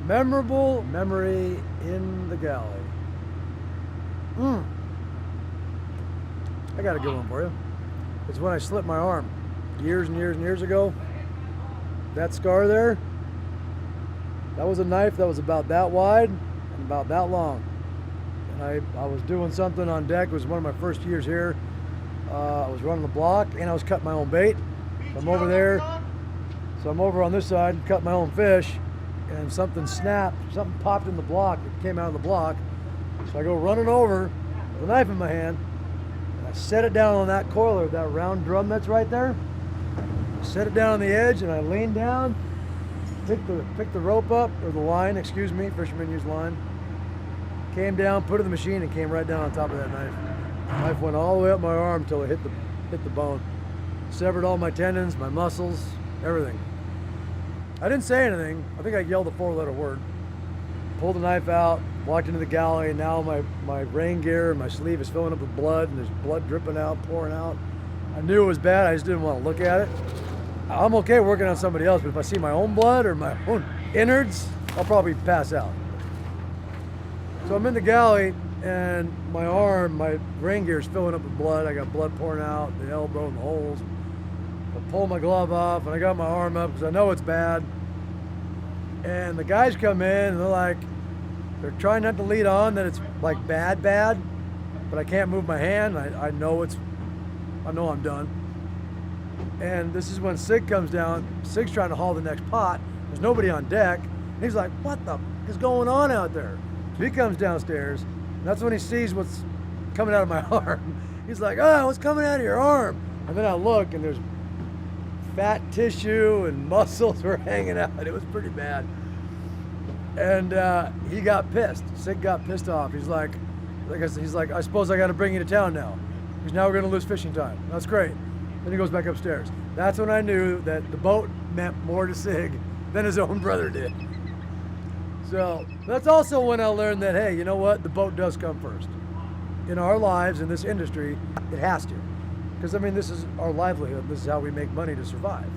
Memorable memory in the galley. I got a good one for you. It's when I slipped my arm years and years and years ago. That scar there, that was a knife that was about that wide and about that long. And I was doing something on deck. It was one of my first years here. I was running the block and I was cutting my own bait. So I'm over there. So I'm over on this side, cutting my own fish, and something snapped. Something popped in the block. It came out of the block. So I go running over with a knife in my hand. I set it down on that coiler, that round drum that's right there. I set it down on the edge and I leaned down, picked the rope up, or the line, excuse me, fishermen use line. Came down, put it in the machine, and came right down on top of that knife. The knife went all the way up my arm until it hit the bone. Severed all my tendons, my muscles, everything. I didn't say anything. I think I yelled a 4-letter word. Pulled the knife out, walked into the galley, and now my rain gear and my sleeve is filling up with blood, and there's blood dripping out, pouring out. I knew it was bad, I just didn't want to look at it. I'm okay working on somebody else, but if I see my own blood or my own innards, I'll probably pass out. So I'm in the galley, and my arm, my rain gear is filling up with blood. I got blood pouring out, the elbow and the holes. I pull my glove off, and I got my arm up because I know it's bad. And the guys come in, and they're trying not to lead on that it's like bad, but I can't move my hand. I know I'm done. And this is when Sig comes down. Sig's trying to haul the next pot. There's nobody on deck. And he's like, what the f is going on out there? So he comes downstairs, and that's when he sees what's coming out of my arm. He's like, oh, what's coming out of your arm? And then I look, and there's fat tissue and muscles were hanging out. It was pretty bad. And he got pissed. Sig got pissed off. He's like I suppose I got to bring you to town now, because now we're going to lose fishing time. That's great. Then he goes back upstairs. That's when I knew that the boat meant more to Sig than his own brother did. So that's also when I learned that, hey, you know what? The boat does come first. In our lives, in this industry, it has to. Because, I mean, this is our livelihood. This is how we make money to survive.